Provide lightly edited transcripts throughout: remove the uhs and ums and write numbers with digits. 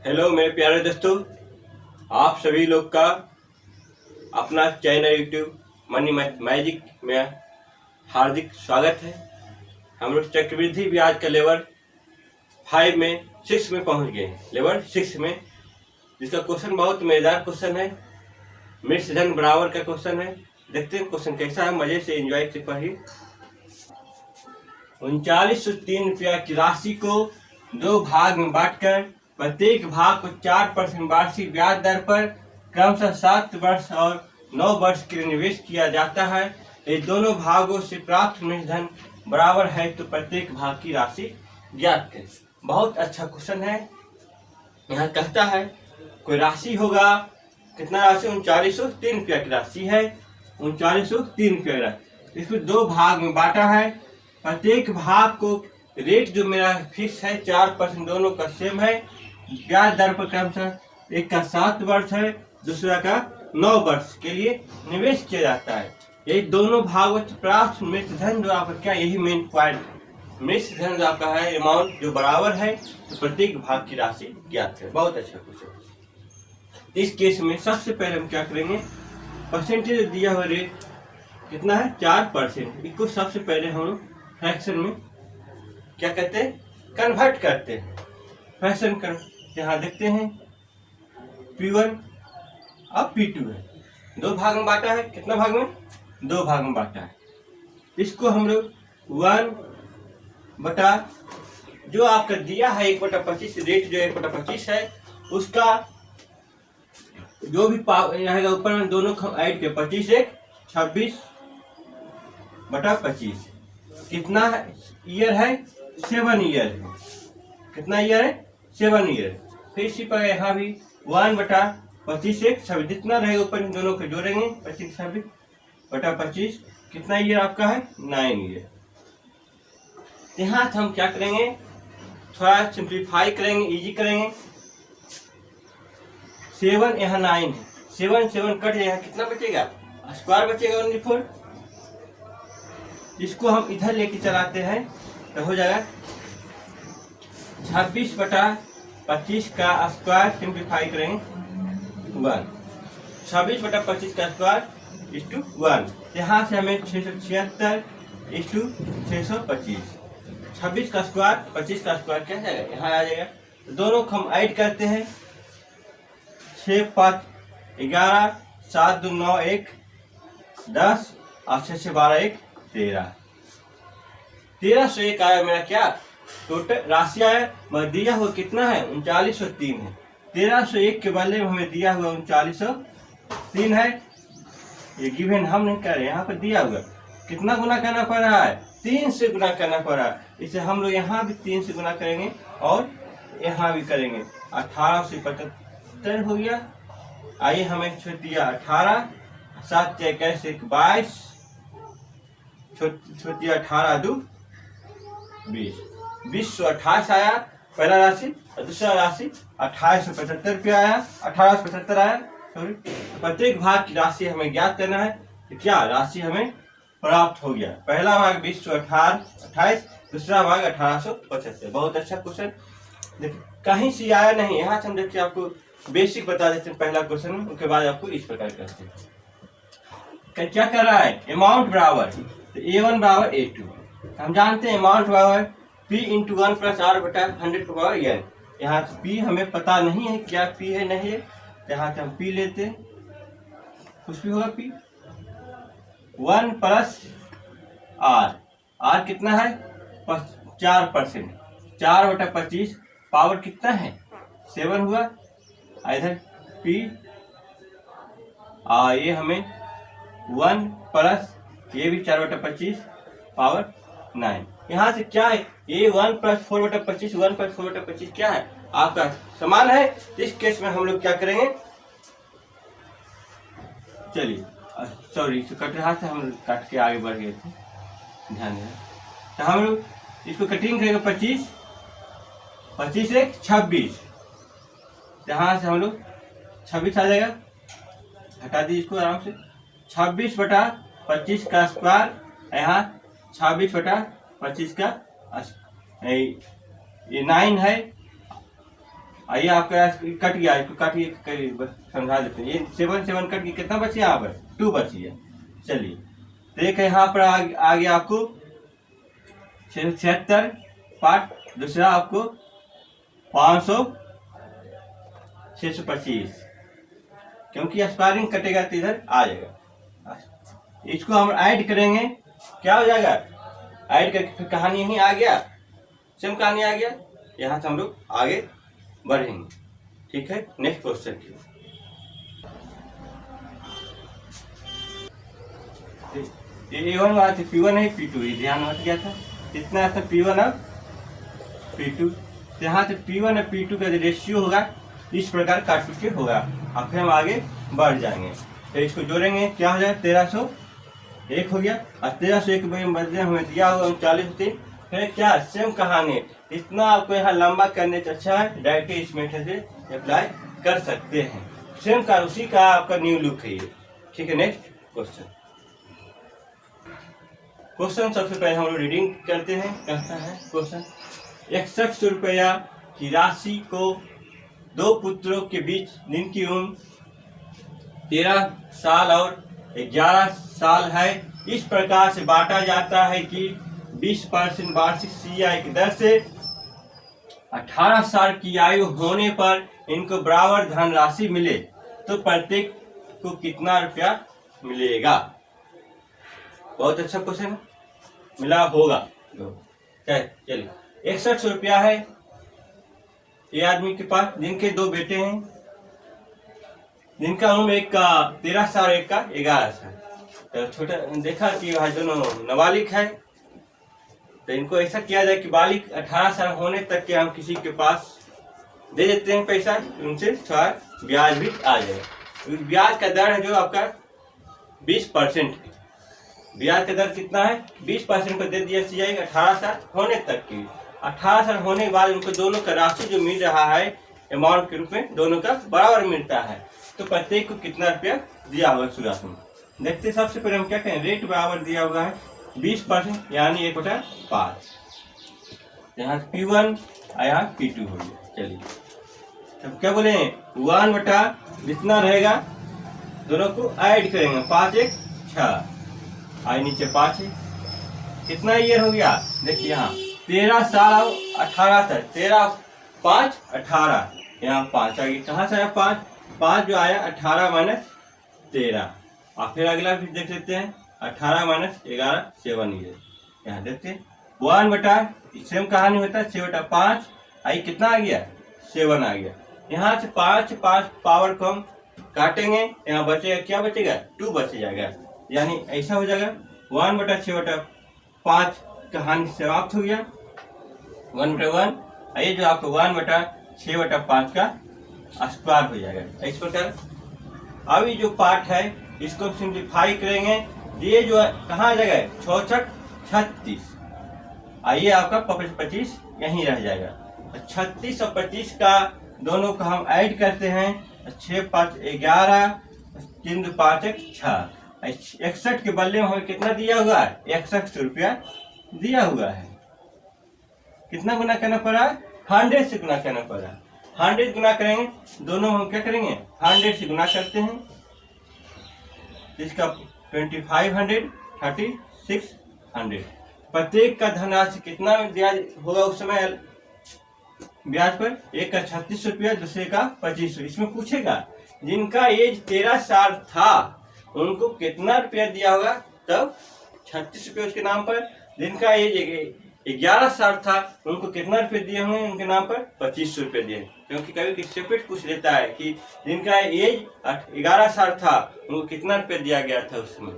Hello मेरे प्यारे दोस्तों, आप सभी लोग का अपना चैनल यूट्यूब मनी मैजिक में हार्दिक स्वागत है। हम लोग चक्रवृद्धि ब्याज का लेवल 5 में 6 में पहुंच गए हैं। लेवल 6 में जिसका क्वेश्चन बहुत मजेदार क्वेश्चन है, मिर्च धन बराबर का क्वेश्चन है। देखते हैं क्वेश्चन कैसा है, मजे से एंजॉय से पढ़िए। 3903 रुपया की राशि को दो भाग में बांटकर प्रत्येक भाग को 4% वार्षिक ब्याज दर पर क्रमशः 7 वर्ष और 9 वर्ष के लिए निवेश किया जाता है। ये दोनों भागों से प्राप्त धन बराबर है तो प्रत्येक भाग की राशि ज्ञात करें। बहुत अच्छा क्वेश्चन है। यहाँ कहता है कोई राशि होगा, कितना राशि? 3903 रुपया की राशि है। 3903 रुपया राशि, इसमें दो भाग में बांटा है। प्रत्येक भाग को रेट जो मेरा फिक्स है 4%, दोनों का सेम है। ब्याज दर पर क्रमशः एक का 7 वर्ष है, दूसरा का 9 वर्ष के लिए निवेश किया जाता है। यही दोनों भागों से प्राप्त मिश्र धन जो आपका क्या, यही मेन पॉइंट, मिश्र धन जो आपका है अमाउंट जो बराबर है तो प्रत्येक भाग की राशि ज्ञात है। बहुत अच्छा क्वेश्चन। इस केस में सबसे पहले हम क्या करेंगे, परसेंटेज दिया हुआ रेट कितना है 4%, इसको सबसे पहले हम फ्रैक्शन में क्या कहते हैं, कन्वर्ट करते हैं। फ्रैक्शन कर यहाँ देखते हैं P1 अब P2 है, दो भाग में बांटा है। कितना भाग में? दो भाग में बांटा है। इसको हम लोग 1 बटा जो आपका दिया है 1/25 रेट जो 1/25 है उसका जो भी रहेगा ऊपर में दोनों ऐड के 25 एक 26/25। कितना ईयर है? 7 ईयर है। कितना ईयर है? 7 ईयर। फिर इसी पर यहाँ भी 1/25 एक 26, जितना रहेगा ऊपर इन दोनों को जोड़ेंगे 25 26/25। कितना ईयर आपका है? 9 ईयर। यहाँ हम क्या करेंगे, थोड़ा सिंप्लीफाई करेंगे, इजी करेंगे। 7 यहाँ 9 है, 7 कट जाएगा, कितना बचेगा? स्क्वायर बचेगा 24। इसको हम इधर लेके चलाते हैं तो हो जाएगा 26/25 का स्क्वायर, सिंप्लीफाई करेंगे 1। 26/25 का स्क्वायर = 1। यहाँ से हमें 676/625। 26 का स्क्वायर 25 का स्क्वायर क्या जाएगा, यहाँ आ जाएगा। दोनों को हम ऐड करते हैं, 6 5 11, 7 2 9 1 10 और 6 से 12 1 13। 1301 आया मेरा क्या टोटल राशि आया। मैं दिया हुआ कितना है? 3903 है। 1301 के बदले में हमें दिया हुआ 3903 है। ये गिवन हम नहीं कर रहे, यहाँ पर दिया हुआ। कितना गुना करना पड़ रहा है? 3 से गुना करना पड़ रहा है। इसे हम लोग यहाँ भी 3 से गुना करेंगे और यहाँ भी करेंगे। 18 से 75 हो गया। आइए हमें छोड़ दिया 18, 7 × 21 = 22, छोटी 18 2 20, 2028 आया पहला राशि। और दूसरा राशि 2875 रुपया आया, 1875 आया सॉरी। प्रत्येक भाग की राशि हमें ज्ञात करना है कि क्या राशि हमें प्राप्त हो गया। पहला भाग 2028, दूसरा भाग 1875। बहुत अच्छा क्वेश्चन। देखिए कहीं से आया नहीं, यहाँ से हम देखिए आपको बेसिक बता देते हैं पहला क्वेश्चन में, उसके बाद आपको इस प्रकार करते हैं। क्या कर रहा है? अमाउंट बराबर तो A1 बराबर A2। हम जानते हैं अमाउंट बराबर P × 1 + R/100/n। यहाँ से P हमें पता नहीं है, क्या P है नहीं है, यहाँ से हम P लेते हैं, कुछ भी होगा P। 1 + R, R कितना है? 4%। 4/25 पावर कितना है? 7 हुआ। इधर P ये हमें 1 + ये भी 4/25 पावर 9। यहाँ से क्या है? ये 1 + 4/25, 1 + 4/25 क्या है? आपका समान है। इस केस में हम लोग क्या करेंगे, चलिए सॉरी कट रहा था, हम काट के आगे बढ़ गए थे, ध्यान दें। तो हम लोग इसको कटिंग करेंगे 25, 25 एक 26। यहाँ से हम लोग 26 आ जाएगा, हटा दीजिए इसको आराम से। 26/25 का स्क्वायर, यहाँ 26/25 का ये 9 है आइए आपका कट गया, इसको काटिए, समझा देते हैं। ये 7 7 कट गया, कितना बचे यहाँ पर? 2 बची है। चलिए देख यहाँ पर आ गया आपको 76 पार्ट, दूसरा आपको 500 625, क्योंकि एस्पायरिंग कटेगा तो इधर आ जाएगा। इसको हम ऐड करेंगे, क्या हो जाएगा? ऐड करके फिर कहानी यहीं आ गया, सेम कहानी आ गया। यहाँ से हम लोग आगे बढ़ेंगे, ठीक है। नेक्स्ट क्वेश्चन की ये A1 वाला P1 है, P2 ये ध्यान हट गया था। कितना था P1 और P2? यहाँ से P1 और P2 का जो रेशियो होगा इस प्रकार काट के होगा। अब फिर हम आगे बढ़ जाएंगे, तो इसको जोड़ेंगे, क्या हो जाएगा? 1301 हो गया। और 1301 के बदले हमें दिया होगा 39 होते। फिर क्या सेम कहानी, इतना आपको यहाँ लंबा करने से अच्छा है डायरेक्ट इस मेथड से अप्लाई कर सकते हैं। सेम का उसी का आपका न्यू लुक है ये, ठीक है। नेक्स्ट क्वेश्चन सबसे पहले हम लोग रीडिंग करते हैं। कहता है क्वेश्चन, 61 रुपया की राशि को 2 पुत्रों के बीच जिनकी उम्र 13 साल और 11 साल है, इस प्रकार से बांटा जाता है कि 20% वार्षिक CI की दर से 18 साल की आयु होने पर इनको बराबर धनराशि मिले तो प्रत्येक को कितना रुपया मिलेगा? बहुत अच्छा क्वेश्चन है, मिला होगा। चलिए 61 रुपया है ये आदमी के पास, जिनके 2 बेटे हैं, जिनका उम्र एक का 13 साल, एक का 11 साल। तो छोटा देखा कि वह दोनों नाबालिग है, तो इनको ऐसा किया जाए कि बालिग 18 साल होने तक के हम किसी के पास दे देते हैं पैसा, उनसे थोड़ा ब्याज भी आ जाए। ब्याज का दर है जो आपका 20%। ब्याज का दर कितना है? 20% को दे दिया CI 18 साल होने तक की। 18 साल होने के बाद उनको दोनों का राशि जो मिल रहा है अमाउंट के रूप में दोनों का बराबर मिलता है, तो प्रत्येक को कितना रुपया दिया होगा शुरुआत में? देखते सबसे पहले हम क्या कहें, रेट बराबर दिया हुआ है 20%, यानी 1/5। यहाँ P1 और यहाँ P2 हो गया। चलिए तब क्या बोले, 1 बटा जितना रहेगा दोनों को ऐड करेंगे, 5 1 6, आई नीचे 5 है। कितना ईयर हो गया? देखिए यहाँ 13 साल और 18 तक, 13 5 18, यहाँ 5 आ गया। कहाँ से आया 5? 5 जो आया 18 माइनस 13। और फिर अगला भी देख लेते हैं, 18 माइनस 11 7 ईयर। यहाँ देखते हैं 1 बटा, सेम कहानी होता है 6/5, आई कितना आ गया? 7 आ गया। यहाँ से 5 पावर कम काटेंगे, यहाँ बचेगा, क्या बचेगा? 2 बच जाएगा, यानी ऐसा हो जाएगा 1/6/5 कहानी समाप्त हो गया। 1/1, ये जो आपको 1/6/5 का स्क्वायर हो जाएगा। इस प्रकार अभी जो पार्ट है इसको सिंप्लीफाई करेंगे, ये जो कहाँ आ जाएगा? 6 6 36, आइए आपका 25 यहीं रह जाएगा। 36 और 25 का दोनों का हम ऐड करते हैं, 6 5 11, 3 2 5 1 6। 61 के बदले में हमें कितना दिया हुआ है? 61 रुपया दिया हुआ है। कितना गुना करना पड़ा? 100 से गुना करना पड़ा। 100 गुना करेंगे, दोनों हम क्या करेंगे? 100 से गुना करते हैं, इसका 2500 3600। प्रत्येक का धनराशि कितना ब्याज होगा उस समय ब्याज पर? एक का 36 रुपया, दूसरे का 25। इसमें पूछेगा जिनका एज 13 साल था उनको कितना रुपया दिया होगा, तब 36 रुपये उसके नाम पर। जिनका एज 11 साल था उनको कितना रुपये दिए होंगे उनके नाम पर? 25 रुपये दिए, क्योंकि कभी सेपरेट पूछ लेता है कि जिनका एज 11 साल था उनको कितना रुपये दिया गया था उसमें।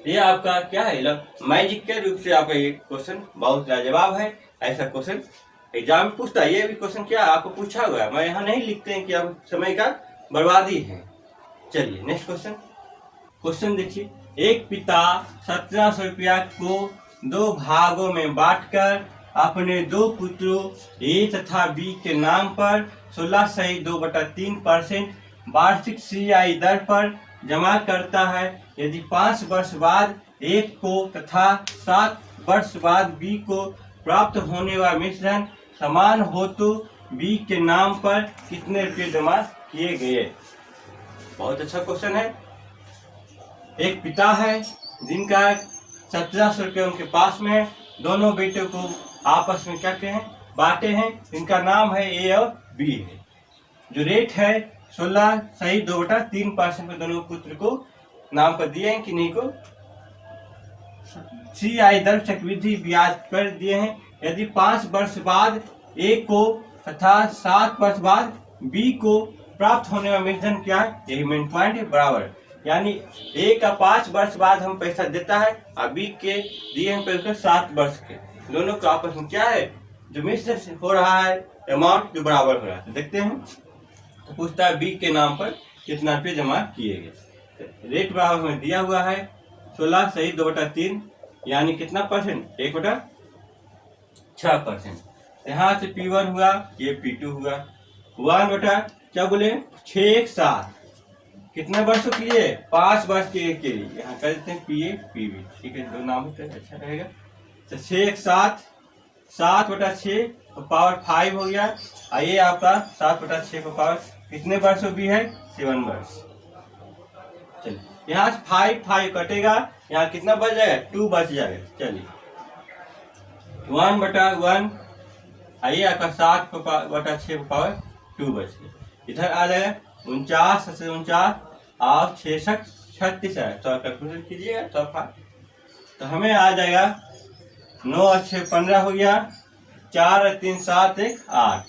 ये आपका क्या है, मैजिक के रूप से आपका ये क्वेश्चन बहुत लाजवाब है। ऐसा क्वेश्चन एग्जाम में पूछता है। ये भी क्वेश्चन क्या आपको पूछा हुआ है, मैं यहाँ नहीं लिखते हैं कि आप समय का बर्बादी है। चलिए नेक्स्ट क्वेश्चन देखिए, एक पिता 1700 रुपया को 2 भागों में बांटकर अपने 2 पुत्रों A तथा B के नाम पर 16.2/3% वार्षिक CI दर पर जमा करता है। यदि 5 वर्ष बाद एक को तथा 7 वर्ष बाद B को प्राप्त होने वाला मिश्रण समान हो तो बी के नाम पर कितने रुपये जमा किए गए। बहुत अच्छा क्वेश्चन है। एक पिता है जिनका 1700 रुपये उनके पास में है। दोनों बेटों को आपस में क्या कहें बांटे हैं। इनका नाम है ए और बी है। जो रेट है 16 सही 2/3% पे दोनों पुत्र को नाम पर दिए हैं कि नहीं को CI दर चक्रवृद्धि ब्याज पर दिए हैं। यदि 5 वर्ष बाद ए को तथा 7 वर्ष बाद बी को प्राप्त होने वाला मूलधन क्या है, यही मेन पॉइंट है, बराबर। यानी ए का 5 वर्ष बाद हम पैसा देता है और बी के दिए हैं पैसा 7 वर्ष के। दोनों का आपस में क्या है जो मिश्रण हो रहा है अमाउंट जो बराबर हो रहा है। तो देखते हैं तो पूछता है बी के नाम पर कितना रुपये जमा किए गए। रेट बराबर हमें दिया हुआ है 16 सही 2/3 यानी कितना परसेंट 1/6%। यहाँ से P1 हुआ ये P2 हुआ 1 क्या बोले 6 1 7 कितने वर्षों के लिए 5 वर्ष के लिए यहाँ कर देते हैं PA PB। ठीक है दो नाम तो अच्छा रहेगा। तो 6 1 7 7/6 तो पावर 5 हो गया। ये आपका 7/6 का पावर कितने वर्षों भी है 7 वर्ष। चलिए यहाँ से 5 कटेगा यहाँ कितना बच जाएगा 2 बच जाएगा। चलिए 1/1 आइए आपका 7/6 का पावर 2 बच गया। इधर आ जाएगा 49 से 49 आप 6 36 है तो कैलकुलेशन कीजिएगा तो हमें आ जाएगा 9 और 6 15 हो गया 4 और 3 7 1 8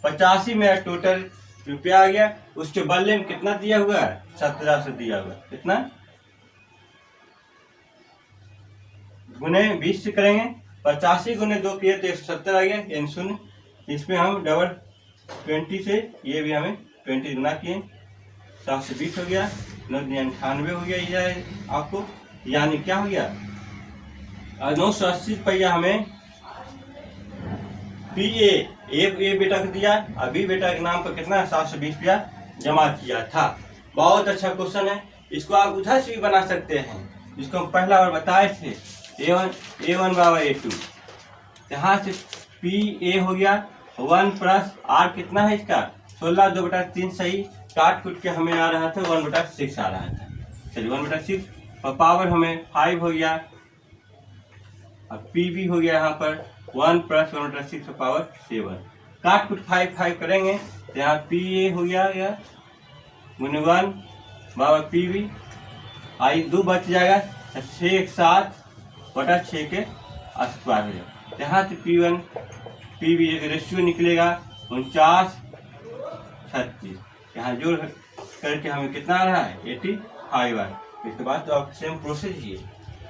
85 मेरा टोटल रुपया आ गया। उसके बदले में कितना दिया हुआ है 1700 दिया हुआ है। कितना गुने 20 से करेंगे 85 गुने 2 किए तो 170 आ गया यानी 0। इसमें हम डबल 20 से ये भी हमें 20 गुना किए 720 हो गया 998 हो गया। ये आपको यानी क्या हो गया 980 रुपया हमें PA ए बेटा को दिया और बी बेटा के नाम पर कितना 720 रुपया जमा किया था। बहुत अच्छा क्वेश्चन है। इसको आप उधर से भी बना सकते हैं जिसको हम पहला बार बताए थे A1 बराबर A2। यहाँ से PA हो गया 1 प्लस R कितना है इसका 16 2/3 सही काट कुट के हमें आ रहा था 1/6 आ रहा था। चलिए 1/6 और पावर हमें 5 हो गया और PB हो गया यहाँ पर 1 प्लस 1/6 का पावर 7 काट कुट 5 करेंगे तो यहाँ PA हो गया 1 बराबर PB आई 2 बच जाएगा 6 1 7/6 के स्क्वायर हो जाएगा। यहाँ से P1 PB रेशियो निकलेगा 49 36 यहाँ जोड़ करके हमें कितना आ रहा है 85 आ। इसके बाद तो आप सेम प्रोसेस ही है।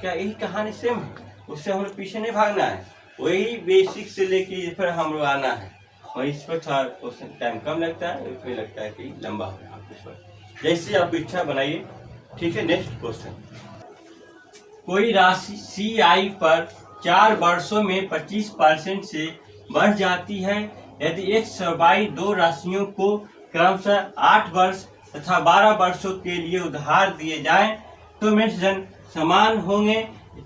क्या यही कहानी सेम है उससे हम लोग पीछे नहीं भागना है। वही बेसिक से लेके फिर हम लोग आना है और इस पर थोड़ा क्वेश्चन टाइम कम लगता है इसमें लगता है कि लंबा होगा। आप इस पर जैसे आप इच्छा बनाइए। ठीक है नेक्स्ट क्वेश्चन कोई राशि CI पर 4 वर्षों में 25% से बढ़ जाती है। यदि एक सबाई दो राशियों को क्रमशः 8 वर्ष तथा 12 वर्षों के लिए उधार दिए जाएं तो मूलधन समान होंगे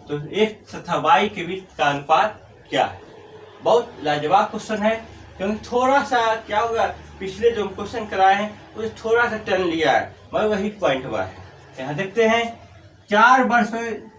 तो एक तथा y के बीच का अनुपात क्या है। बहुत लाजवाब क्वेश्चन है क्योंकि थोड़ा सा क्या होगा पिछले जो क्वेश्चन कराए हैं उसे थोड़ा सा टर्न लिया है मगर वही पॉइंट हुआ है। यहाँ देखते हैं 4 वर्ष में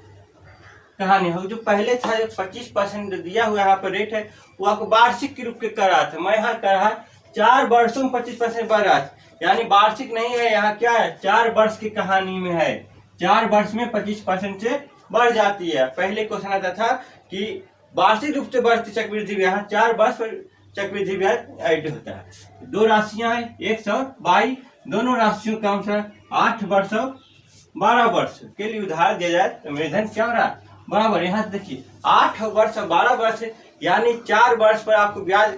कहानी हो जो पहले था 25% दिया हुआ यहाँ पर रेट है वो आपको वार्षिक के रूप के कर रहा था। मैं यहाँ कर रहा 4 वर्षों में 25% बढ़ रहा था यानी वार्षिक नहीं है। यहाँ क्या है 4 वर्ष की कहानी में है 4 वर्ष में 25% से बढ़ जाती है। पहले क्वेश्चन आता था कि वार्षिक रूप से बढ़ती चक्रवृद्धि ब्याज 4 वर्ष पर चक्रवृद्धि ब्याज ऐड होता है। दो राशियां हैं 122 दोनों राशियों का अनुसार 8 वर्ष और 12 वर्ष के लिए उधार दिया जाए तो मूलधन क्या हो रहा है बराबर। यहाँ देखिए 8 वर्ष और 12 वर्ष यानी 4 वर्ष पर आपको ब्याज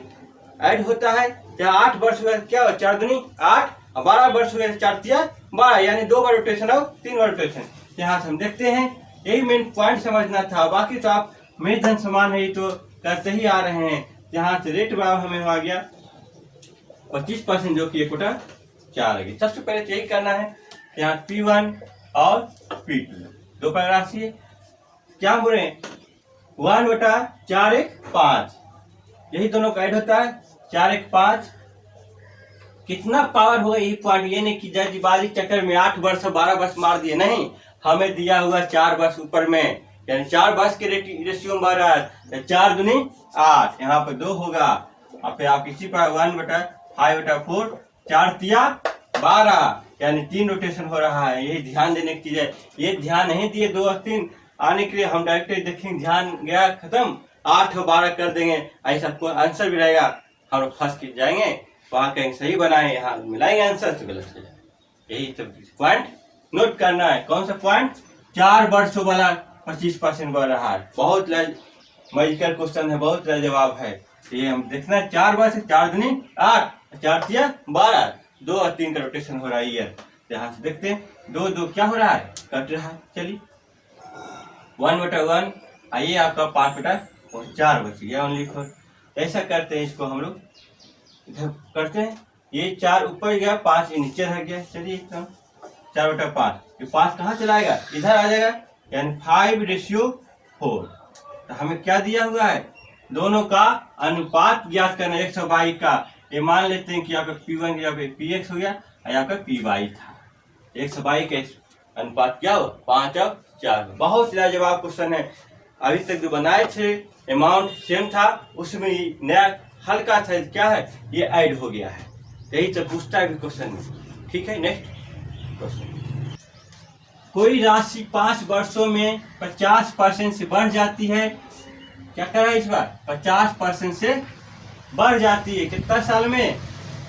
ऐड होता है। 8 वर्ष हुआ क्या हो 4 दूनी 8 और 12 वर्ष हुए 4 तिया 12 यानी 2 बार रोटेशन और 3 बार रोटेशन। यहाँ से हम देखते हैं यही मेन पॉइंट समझना था। बाकी तो आप मूलधन समान है तो करते ही आ रहे हैं। यहाँ से रेट बराबर हमें आ गया 25% जो कि 1/4 आ गई। सबसे पहले यही करना है यहाँ P1 और P2 दो पर राशि है क्या बोले 1/4 1 5 यही दोनों का ऐड होता है 4 1 5 कितना पावर होगा यही पॉइंट। ये नहीं कि जल्दबाजी चक्कर में 8 वर्ष 12 वर्ष मार दिए, नहीं, हमें दिया हुआ 4 वर्ष ऊपर में, यानी 4 वर्ष के रेशियो में बढ़ रहा है। 4 दूनी 8, यहाँ पर 2 होगा और फिर आप इसी पर 1/5/4, 4 तिया 12, यानी 3 रोटेशन हो रहा है। यही ध्यान देने की चीज है। ये ध्यान नहीं दिए 2 और 3 आने के लिए, हम डायरेक्ट देखेंगे ध्यान गया खत्म, 8 और 12 कर देंगे, ऐसा कोई आंसर भी रहेगा हम लोग फंस के जाएंगे, वहां कहीं सही बनाए, यहाँ मिलाएंगे आंसर तो गलत हो जाए। यही सब पॉइंट नोट करना है। कौन सा पॉइंट? 4 वर्षों वाला 25% बढ़ रहा है। बहुत मैजिकल क्वेश्चन है, बहुत जवाब है। ये हम देखना है 4 वर्ष 4 दूनी 8, 4 तिया 12, 2 और 3 का रोटेशन हो रहा है ईयर। यहाँ से देखते हैं 2 2 क्या हो रहा है, कट रहा है। चलिए 1/1, आइए आपका 5/4 बच गया ओनली 4। ऐसा करते हैं, इसको हम लोग इधर करते हैं, ये 4 ऊपर गया, 5 नीचे रह गया। चलिए 4/5, ये 5 कहाँ चलाएगा, इधर आ जाएगा, यानी 5:4। तो हमें क्या दिया हुआ है, दोनों का अनुपात ज्ञात करना 122 का। ये मान लेते हैं कि आपका P1 या PX हो गया और यहाँ पे PY था। 122 का अनुपात क्या हो, 5/4। बहुत लाजवाब क्वेश्चन है। अभी तक जो बनाए थे अमाउंट सेम था, उसमें नया हल्का था, क्या है ये ऐड हो गया है। यही तो पूछता है क्वेश्चन में। ठीक है, नेक्स्ट क्वेश्चन। कोई राशि 5 वर्षों में 50% से बढ़ जाती है। क्या कर रहा है इस बार, 50% से बढ़ जाती है। कितना साल में,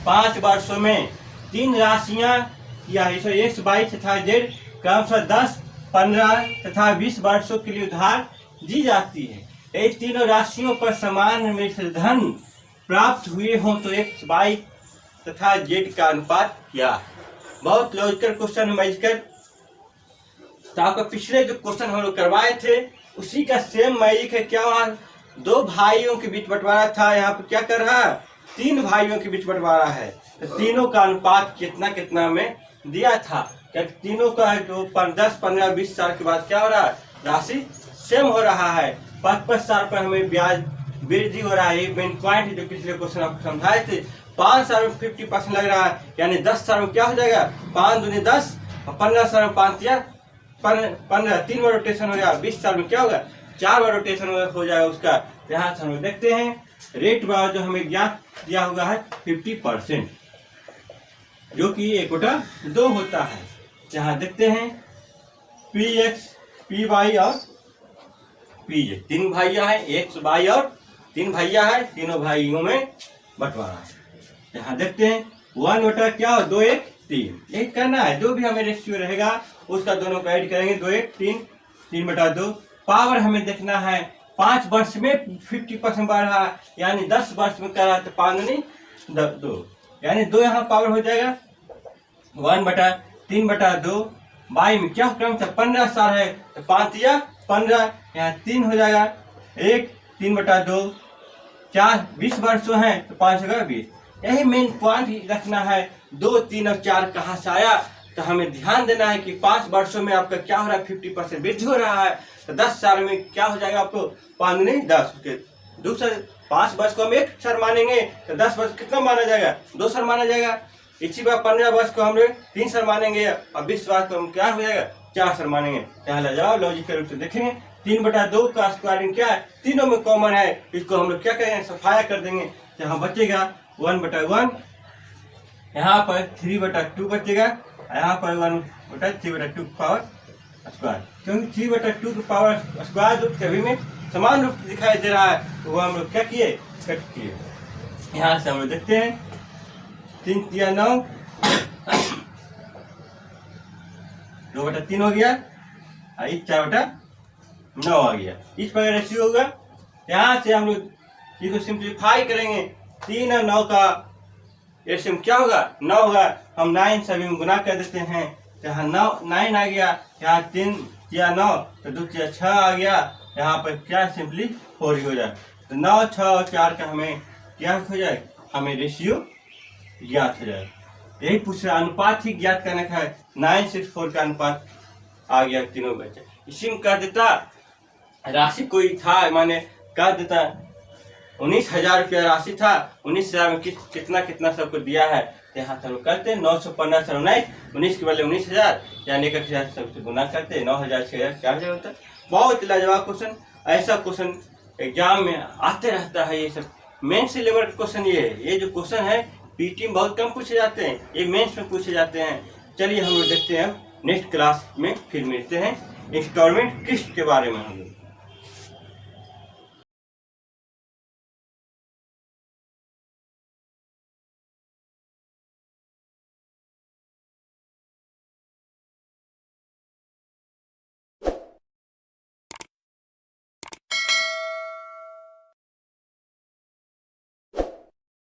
5 वर्षों में। 3 राशियां या X Y तथा Z क्रमशः 10, 15 तथा 20 वर्षों के लिए उधार दी जाती है। ये तीनों राशियों पर समान में से धन प्राप्त हुए हों तो X Y तथा Z का अनुपात क्या है। बहुत लॉजिकल क्वेश्चन है, मैजिकल। तो आपका पिछले जो क्वेश्चन हम लोग करवाए थे उसी का सेम मैजिक है। क्या वहाँ 2 भाइयों के बीच बंटवारा था, यहाँ पे क्या कर रहा है, 3 भाइयों के बीच बंटवारा है। तो तीनों का अनुपात कितना कितना में दिया था, क्या तीनों का है तो 10, 15, 20 साल के बाद क्या हो रहा है, राशि सेम हो रहा है। 5-5 साल पर हमें ब्याज वृद्धि हो रहा है। ये मेन पॉइंट है जो पिछले क्वेश्चन आपको समझाए थे। 5 साल में 50% लग रहा है, यानी 10 साल में क्या हो जाएगा, 5 दूनी 10 और 15 साल में 5 तिया 15, 3 बार रोटेशन हो गया। 20 साल में क्या होगा, 4 बार रोटेशन हो जाएगा उसका। यहाँ से हम लोग देखते हैं रेट बार जो हमें ज्ञात दिया हुआ है 50%, जो कि 1/2 होता है। यहाँ देखते हैं PX, PY और PZ, 3 भाइयां हैं, X Y और 3 भैया है, तीनों भाइयों में बंटवारा है। यहाँ देखते हैं 1 क्या हो, 2 1 3, यही करना है। जो भी हमें रेशियो रहेगा उसका दोनों को ऐड करेंगे, 2 1 3, 3/2। पावर हमें देखना है, 5 वर्ष में 50% बढ़ रहा है, यानी 10 वर्ष में कर रहा है तो 5 नहीं 2, यानी 2 यहाँ पावर हो जाएगा। 1/3/2 बाई में क्या क्रम था, 15 साल है तो 5 या 15, यहाँ 3 हो जाएगा। 1 3/2, 4 20 वर्षों हैं तो 5 होगा 20। यही मेन पॉइंट रखना है। 2 3 और 4 कहाँ से आया, तो हमें ध्यान देना है कि 5 वर्षों में आपका क्या हो रहा है, 50% वृद्धि हो रहा है। तो 10 साल में क्या हो जाएगा आपको, 5 नहीं 10। दूसरा 5 वर्ष को हम 1 साल मानेंगे तो 10 वर्ष कितना माना जाएगा, 2 साल माना जाएगा। इसी बार 15 वर्ष को हम 3 साल मानेंगे और 20 वर्ष को हम क्या हो जाएगा, 4 साल मानेंगे। यहाँ जाओ लॉजिकल रूप से देखेंगे। 3/2 का स्क्वायरिंग क्या है, तीनों में कॉमन है, इसको हम लोग क्या करेंगे, सफाया कर देंगे। यहाँ बचेगा 1/1, यहाँ पर 3/2 बचेगा, यहाँ पर 1/3/2 पावर स्क्वायर, क्योंकि 3/2 की पावर स्क्वायर रूप सभी में समान रूप से दिखाई दे रहा है, तो वो हम लोग क्या किए, कट किए। यहाँ से हम लोग देखते हैं 3 3 9, 2/3 हो गया, 4/9 आ गया। इस प्रकार रेशियो होगा। यहाँ से हम लोग इसको सिंप्लीफाई करेंगे। 3 और 9 का रेशियो क्या होगा, 9 होगा। हम 9 सभी में गुना कर देते हैं, यहाँ 9 आ गया, यहाँ 3 या 9 तो 2 या 6 आ गया। यहाँ पर क्या सिंपली 4 हो जाए, तो 9 6 और 4 का हमें क्या हो जाए, हमें रेशियो ज्ञात हो जाए। यही पूछ रहा, अनुपात ही ज्ञात करने का है। 9:4 का अनुपात आ गया, तीनों बचे। इसी में कह देता राशि कोई था, माने कह देता 19,000 रुपया राशि था। 19,000 में कितना कितना सबको दिया है, यहाँ से हम करते हैं 915 से 19 के बदले 19,000 यानी 1,000 सबसे गुना करते हैं 9,000 6,000 4,000 होता है। बहुत लाजवाब क्वेश्चन, ऐसा क्वेश्चन एग्जाम में आते रहता है। ये सब मेन से लेवल क्वेश्चन ये जो क्वेश्चन है पीटी में बहुत कम पूछे जाते हैं, ये मेंस में पूछे जाते हैं। चलिए हम लोग देखते हैं नेक्स्ट क्लास में फिर मिलते हैं इंस्टॉलमेंट किस्त के बारे में हम लोग।